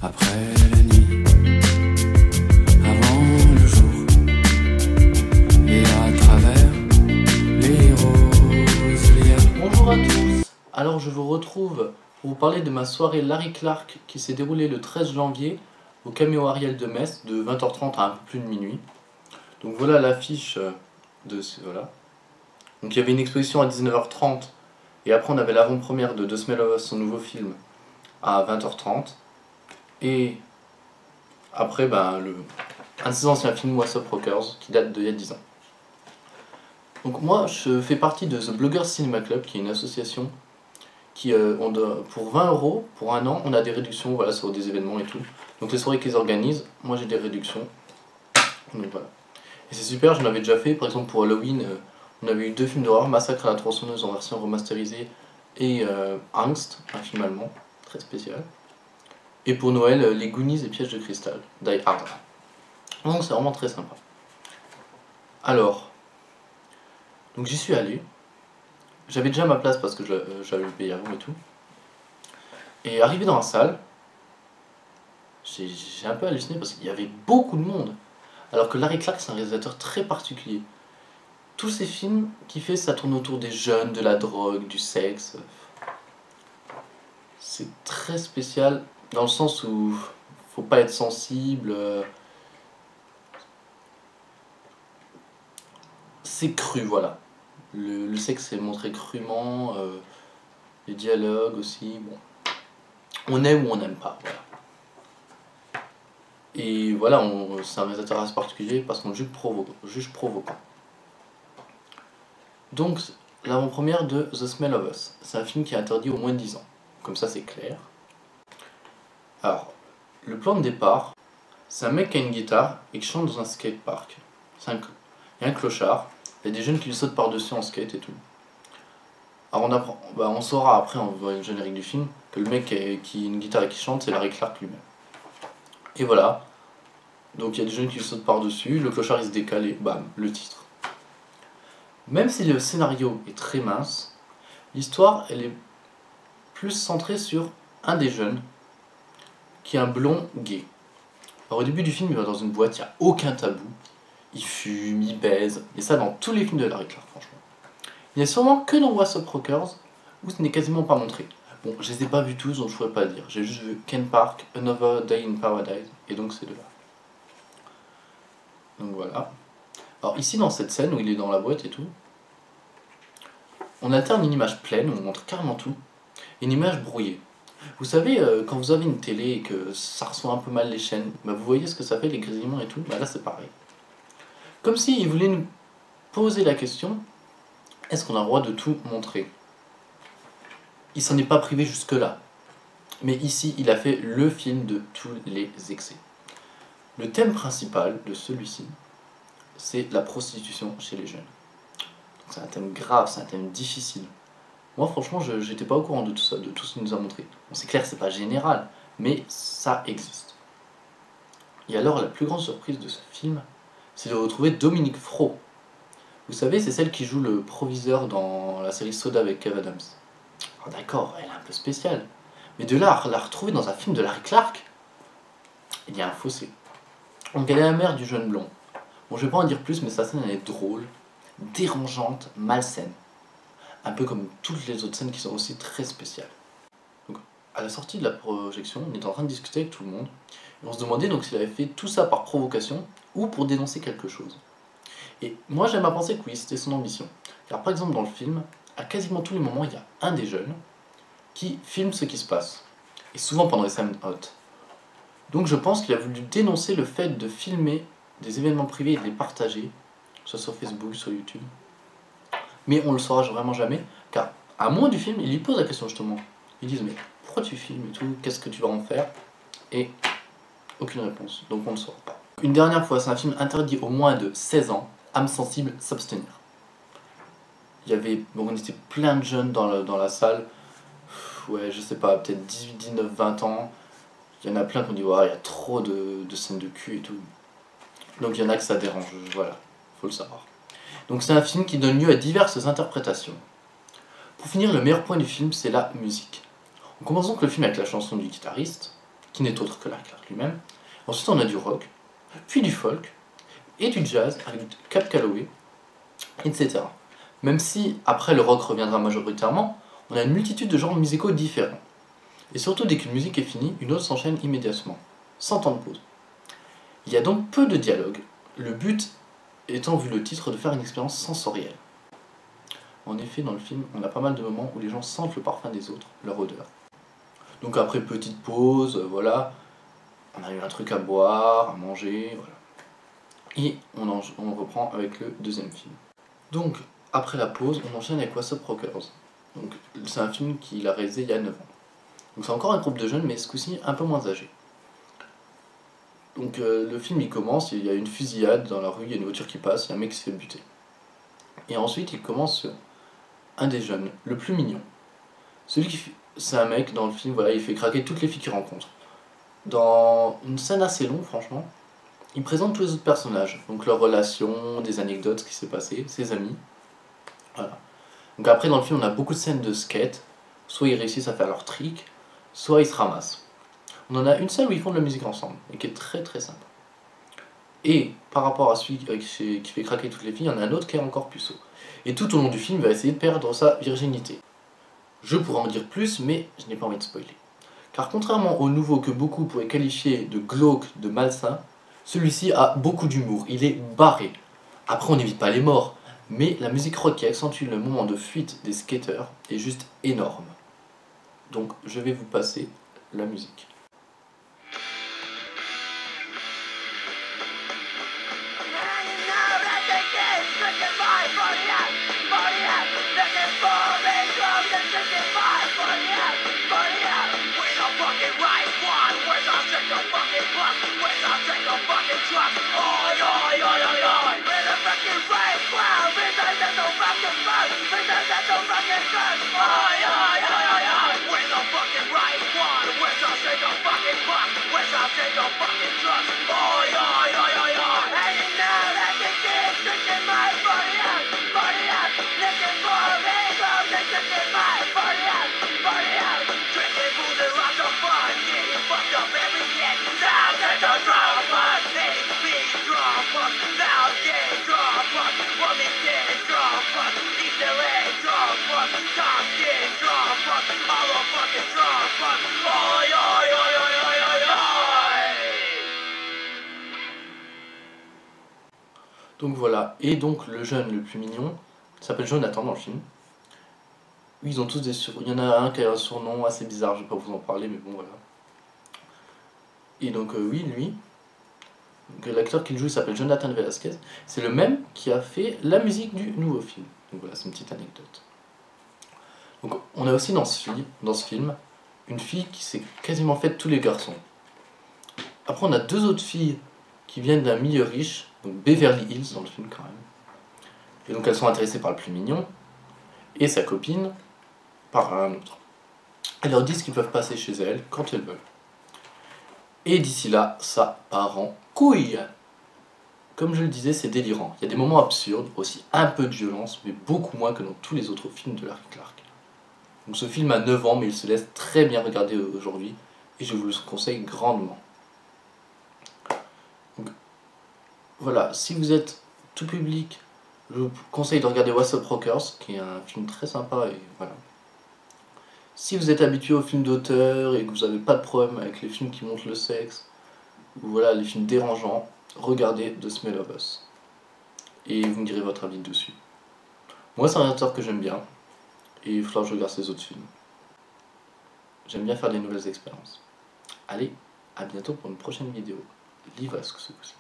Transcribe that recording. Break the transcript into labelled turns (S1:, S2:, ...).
S1: après la nuit, avant le jour, et à travers les roselières.
S2: Bonjour à tous. Alors je vous retrouve pour vous parler de ma soirée Larry Clark qui s'est déroulée le 13 janvier au Cameo Ariel de Metz de 20h30 à un peu plus de minuit. Donc voilà l'affiche de ce... Voilà. Donc il y avait une exposition à 19h30 et après on avait l'avant-première de The Smell of Us, son nouveau film, à 20h30. Et après un de ses anciens films, What's Up Rockers, qui date d'il y a 10 ans. Donc moi je fais partie de The Bloggers Cinema Club, qui est une association qui, pour 20 €, pour un an, on a des réductions, voilà, sur des événements et tout. Donc les soirées qu'ils organisent, moi j'ai des réductions. Donc voilà. Et c'est super, j'en avais déjà fait, par exemple pour Halloween, on avait eu 2 films d'horreur, Massacre à la tronçonneuse en version remasterisée et Angst, un film allemand, très spécial. Et pour Noël, les Goonies et Pièges de cristal, Die Hard. Donc c'est vraiment très sympa. Alors, donc j'y suis allé. J'avais déjà ma place parce que j'avais payé avant et tout. Et arrivé dans la salle, j'ai un peu halluciné parce qu'il y avait beaucoup de monde. Alors que Larry Clark, c'est un réalisateur très particulier. Tous ces films qu'il fait, ça tourne autour des jeunes, de la drogue, du sexe. C'est très spécial dans le sens où faut pas être sensible. C'est cru, voilà. Le sexe est montré crûment, les dialogues aussi, bon. On aime ou on n'aime pas, voilà. Et voilà, c'est un réalisateur assez particulier parce qu'on juge provoquant. Donc, l'avant-première de The Smell of Us, c'est un film qui est interdit aux moins de 10 ans. Comme ça, c'est clair. Alors, le plan de départ, c'est un mec qui a une guitare et qui chante dans un skatepark. Il y a un clochard, il y a des jeunes qui lui sautent par-dessus en skate et tout. Alors on saura après, en voyant le générique du film, que le mec qui a une guitare et qui chante, c'est Larry Clark lui-même. Et voilà, donc il y a des jeunes qui lui sautent par-dessus, le clochard il se décale et bam, le titre. Même si le scénario est très mince, l'histoire elle est plus centrée sur un des jeunes, qui est un blond gay. Alors au début du film, il va dans une boîte, il n'y a aucun tabou, il fume, il baise, et ça dans tous les films de Larry Clark, franchement. Il n'y a sûrement que dans What's Up Rockers, où ce n'est quasiment pas montré. Bon, je les ai pas vus tous, donc je pourrais pas le dire. J'ai juste vu Ken Park, Another Day in Paradise, et donc c'est de là. Donc voilà. Alors ici, dans cette scène où il est dans la boîte et tout, on alterne une image pleine, où on montre carrément tout, et une image brouillée. Vous savez, quand vous avez une télé et que ça reçoit un peu mal les chaînes, bah vous voyez ce que ça fait, les grésillements et tout, bah là c'est pareil. Comme s'il voulait nous poser la question, est-ce qu'on a le droit de tout montrer? Il s'en est pas privé jusque-là. Mais ici, il a fait le film de tous les excès. Le thème principal de celui-ci, c'est la prostitution chez les jeunes. C'est un thème grave, c'est un thème difficile. Moi, franchement, j'étais pas au courant de tout ça, de tout ce qu'il nous a montré. Bon, c'est clair, c'est pas général, mais ça existe. Et alors, la plus grande surprise de ce film, c'est de retrouver Dominique Fro. Vous savez, c'est celle qui joue le proviseur dans la série Soda avec Kev Adams. Oh, d'accord, elle est un peu spéciale. Mais de là à la retrouver dans un film de Larry Clark, il y a un fossé. Donc elle est la mère du jeune blond. Bon, je vais pas en dire plus, mais sa scène elle est drôle, dérangeante, malsaine. Un peu comme toutes les autres scènes qui sont aussi très spéciales. Donc, à la sortie de la projection, on était en train de discuter avec tout le monde. Et on se demandait donc s'il avait fait tout ça par provocation ou pour dénoncer quelque chose. Et moi j'aime à penser que oui, c'était son ambition. Car par exemple dans le film, à quasiment tous les moments, il y a un des jeunes qui filme ce qui se passe. Et souvent pendant les scènes hautes. Donc je pense qu'il a voulu dénoncer le fait de filmer des événements privés et de les partager, que ce soit sur Facebook, sur YouTube. Mais on le saura vraiment jamais, car à un moment du film, il lui pose la question justement. Ils disent mais pourquoi tu filmes et tout, qu'est-ce que tu vas en faire? Et aucune réponse, donc on ne le saura pas. Une dernière fois, c'est un film interdit aux moins de 16 ans, âme sensible, s'abstenir. Il y avait, on était plein de jeunes dans la salle, ouais, je sais pas, peut-être 18, 19, 20 ans. Il y en a plein qui ont dit, ouais, il y a trop de scènes de cul et tout. Donc il y en a que ça dérange, voilà, faut le savoir. Donc c'est un film qui donne lieu à diverses interprétations. Pour finir, le meilleur point du film, c'est la musique. On commence donc le film avec la chanson du guitariste, qui n'est autre que Larry Clark lui-même. Ensuite, on a du rock, puis du folk, et du jazz avec Cab Calloway, etc. Même si, après, le rock reviendra majoritairement, on a une multitude de genres musicaux différents. Et surtout, dès qu'une musique est finie, une autre s'enchaîne immédiatement, sans temps de pause. Il y a donc peu de dialogue, le but étant, vu le titre, de faire une expérience sensorielle. En effet, dans le film, on a pas mal de moments où les gens sentent le parfum des autres, leur odeur. Donc après petite pause, voilà, on a eu un truc à boire, à manger, voilà. Et on reprend avec le deuxième film. Donc, après la pause, on enchaîne avec What's Up Rockers. Donc, c'est un film qu'il a réalisé il y a 9 ans. Donc c'est encore un groupe de jeunes, mais ce coup-ci un peu moins âgés. Donc le film il commence, il y a une fusillade dans la rue, il y a une voiture qui passe, il y a un mec qui se fait buter. Et ensuite il commence sur un des jeunes, le plus mignon. C'est un mec dans le film, voilà, il fait craquer toutes les filles qu'il rencontre. Dans une scène assez longue, franchement, il présente tous les autres personnages, donc leurs relations, des anecdotes, ce qui s'est passé, ses amis. Voilà. Donc après dans le film on a beaucoup de scènes de skate, soit ils réussissent à faire leur trick, soit ils se ramassent. On en a une seule où ils font de la musique ensemble, et qui est très très sympa. Et par rapport à celui qui fait craquer toutes les filles, il y en a un autre qui est encore plus puceau. Et tout au long du film, il va essayer de perdre sa virginité. Je pourrais en dire plus, mais je n'ai pas envie de spoiler. Car contrairement au nouveau que beaucoup pourraient qualifier de glauque, de malsain, celui-ci a beaucoup d'humour, il est barré. Après on n'évite pas les morts, mais la musique rock qui accentue le moment de fuite des skateurs est juste énorme. Donc je vais vous passer la musique. Donc voilà, et donc le jeune le plus mignon s'appelle Jonathan dans le film. Ils ont tous des surnoms, il y en a un qui a un surnom assez bizarre, je vais pas vous en parler, mais bon voilà. Et donc oui, lui, l'acteur qui le joue il s'appelle Jonathan Velasquez, c'est le même qui a fait la musique du nouveau film. Donc voilà, c'est une petite anecdote. Donc on a aussi dans ce film, une fille qui s'est quasiment faite tous les garçons. Après on a deux autres filles qui viennent d'un milieu riche, donc Beverly Hills dans le film quand même. Et donc elles sont intéressées par le plus mignon, et sa copine par un autre. Elles leur disent qu'ils peuvent passer chez elles quand elles veulent. Et d'ici là, ça part en couille. Comme je le disais, c'est délirant. Il y a des moments absurdes, aussi un peu de violence, mais beaucoup moins que dans tous les autres films de Larry Clark. Donc ce film a 9 ans, mais il se laisse très bien regarder aujourd'hui, et je vous le conseille grandement. Donc, voilà, si vous êtes tout public, je vous conseille de regarder What's Up Rockers, qui est un film très sympa, et voilà. Si vous êtes habitué aux films d'auteur et que vous n'avez pas de problème avec les films qui montrent le sexe, ou voilà, les films dérangeants, regardez The Smell of Us. Et vous me direz votre avis dessus. Moi, c'est un réalisateur que j'aime bien, et il faudra que je regarde ses autres films. J'aime bien faire des nouvelles expériences. Allez, à bientôt pour une prochaine vidéo. Livresque ce coup-ci.